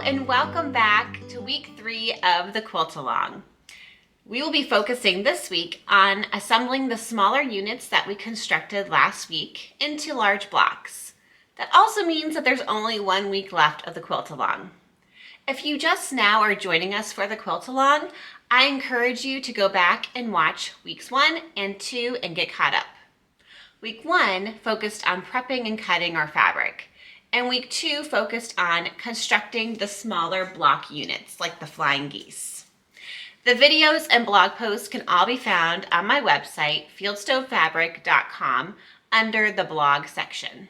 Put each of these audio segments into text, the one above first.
and welcome back to week 3 of the quilt along. We will be focusing this week on assembling the smaller units that we constructed last week into large blocks. That also means that there's only 1 week left of the quilt along. If you just now are joining us for the quilt along, I encourage you to go back and watch weeks 1 and 2 and get caught up. Week 1 focused on prepping and cutting our fabric. And week 2 focused on constructing the smaller block units like the flying geese. The videos and blog posts can all be found on my website, fieldstovefabric.com, under the blog section.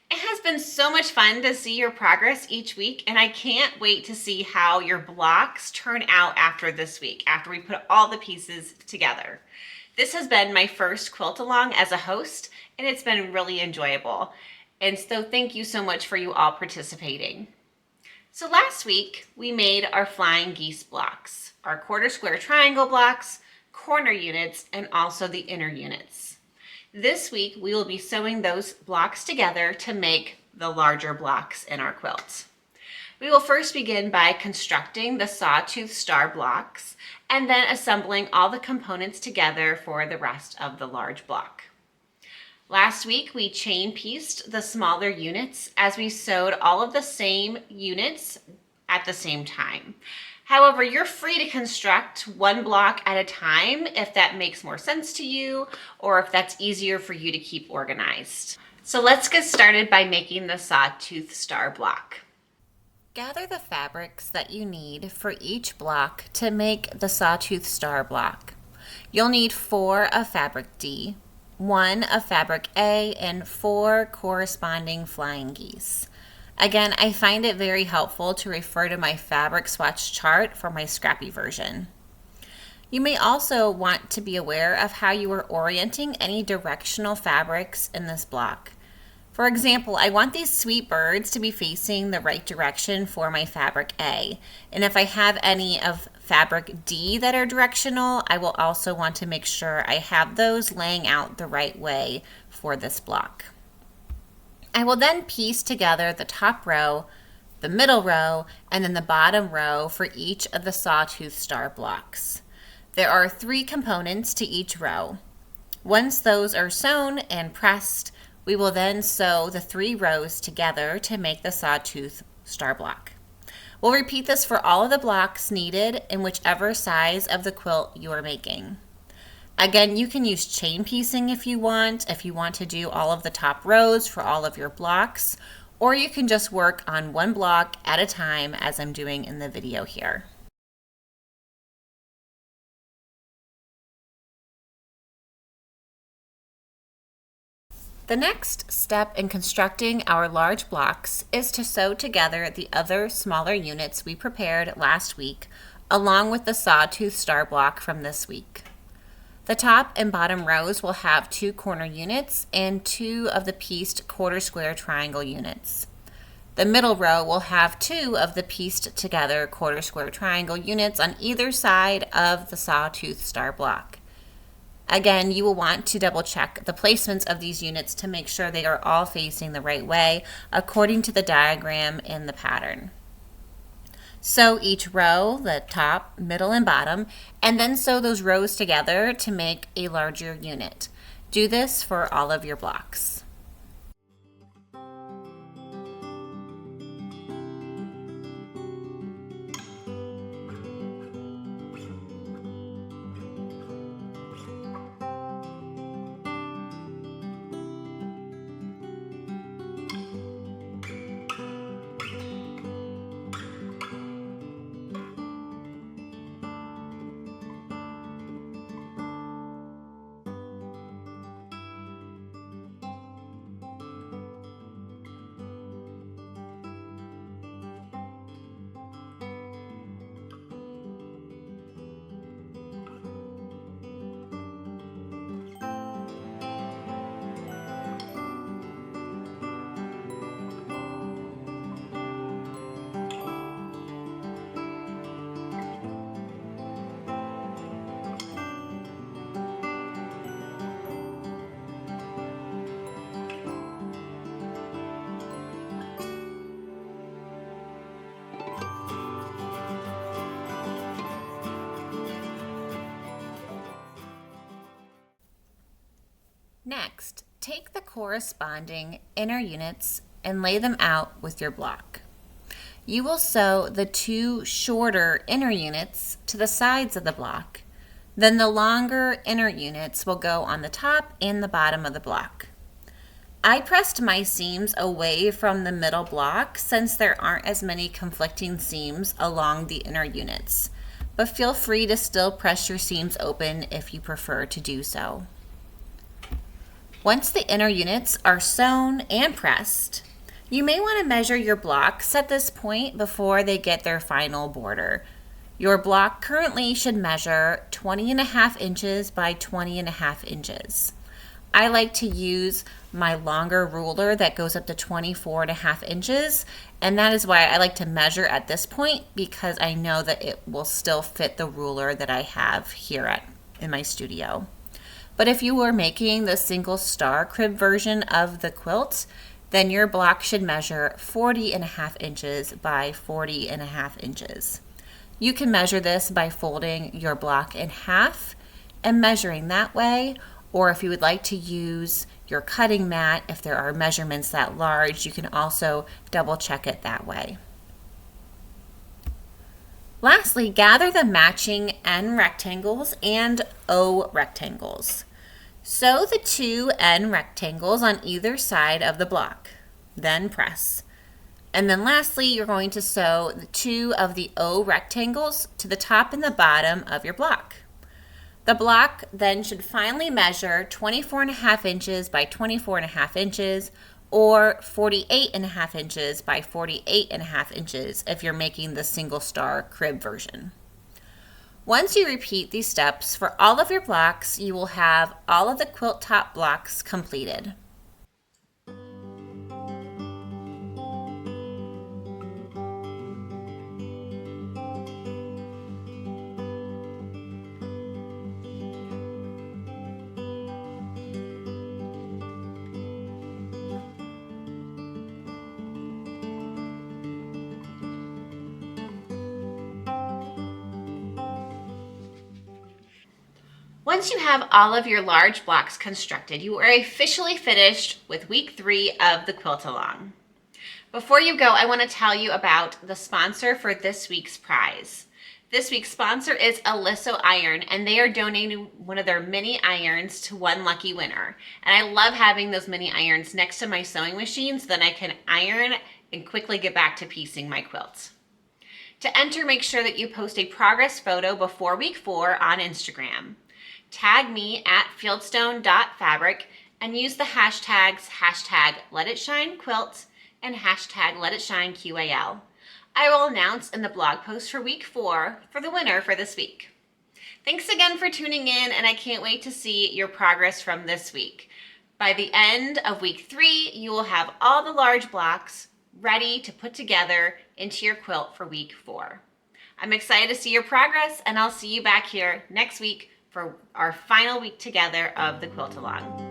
It has been so much fun to see your progress each week, and I can't wait to see how your blocks turn out after this week, after we put all the pieces together. This has been my first quilt along as a host, and it's been really enjoyable. And so thank you so much for you all participating. So last week we made our flying geese blocks, our quarter square triangle blocks, corner units, and also the inner units. This week we will be sewing those blocks together to make the larger blocks in our quilt. We will first begin by constructing the sawtooth star blocks and then assembling all the components together for the rest of the large block. Last week, we chain pieced the smaller units as we sewed all of the same units at the same time. However, you're free to construct 1 block at a time if that makes more sense to you or if that's easier for you to keep organized. So let's get started by making the sawtooth star block. Gather the fabrics that you need for each block to make the sawtooth star block. You'll need 4 of fabric D, 1 of fabric A, and 4 corresponding flying geese. Again, I find it very helpful to refer to my fabric swatch chart for my scrappy version. You may also want to be aware of how you are orienting any directional fabrics in this block. For example, I want these sweet birds to be facing the right direction for my fabric A. And if I have any of fabric D that are directional, I will also want to make sure I have those laying out the right way for this block. I will then piece together the top row, the middle row, and then the bottom row for each of the sawtooth star blocks. There are 3 components to each row. Once those are sewn and pressed, we will then sew the 3 rows together to make the sawtooth star block. We'll repeat this for all of the blocks needed in whichever size of the quilt you are making. Again, you can use chain piecing if you want to do all of the top rows for all of your blocks, or you can just work on 1 block at a time as I'm doing in the video here. The next step in constructing our large blocks is to sew together the other smaller units we prepared last week along with the sawtooth star block from this week. The top and bottom rows will have 2 corner units and 2 of the pieced quarter square triangle units. The middle row will have 2 of the pieced together quarter square triangle units on either side of the sawtooth star block. Again, you will want to double check the placements of these units to make sure they are all facing the right way according to the diagram in the pattern. Sew each row, the top, middle, and bottom, and then sew those rows together to make a larger unit. Do this for all of your blocks. Next, take the corresponding inner units and lay them out with your block. You will sew the two shorter inner units to the sides of the block. Then the longer inner units will go on the top and the bottom of the block. I pressed my seams away from the middle block since there aren't as many conflicting seams along the inner units, but feel free to still press your seams open if you prefer to do so. Once the inner units are sewn and pressed, you may want to measure your blocks at this point before they get their final border. Your block currently should measure 20.5 inches by 20.5 inches. I like to use my longer ruler that goes up to 24.5 inches, and that is why I like to measure at this point, because I know that it will still fit the ruler that I have here in my studio. But if you were making the single star crib version of the quilt, then your block should measure 40.5 inches by 40.5 inches. You can measure this by folding your block in half and measuring that way, or if you would like to use your cutting mat, if there are measurements that large, you can also double check it that way. Lastly, gather the matching N rectangles and O rectangles. Sew the two N rectangles on either side of the block, then press. And then lastly, you're going to sew the two of the O rectangles to the top and the bottom of your block. The block then should finally measure 24.5 inches by 24.5 inches or 48.5 inches by 48.5 inches if you're making the single star crib version. Once you repeat these steps for all of your blocks, you will have all of the quilt top blocks completed. Once you have all of your large blocks constructed, you are officially finished with week 3 of the quilt along. Before you go, I want to tell you about the sponsor for this week's prize. This week's sponsor is Aliso Iron, and they are donating one of their mini irons to one lucky winner. And I love having those mini irons next to my sewing machine so then I can iron and quickly get back to piecing my quilt. To enter, make sure that you post a progress photo before week 4 on Instagram. Tag me at fieldstone.fabric and use the hashtags #LetItShineQuilt and #LetItShineQAL. I will announce in the blog post for week 4 for the winner for this week. Thanks again for tuning in, and I can't wait to see your progress from this week. By the end of week 3, you will have all the large blocks ready to put together into your quilt for week 4. I'm excited to see your progress, and I'll see you back here next week for our final week together of the quilt along.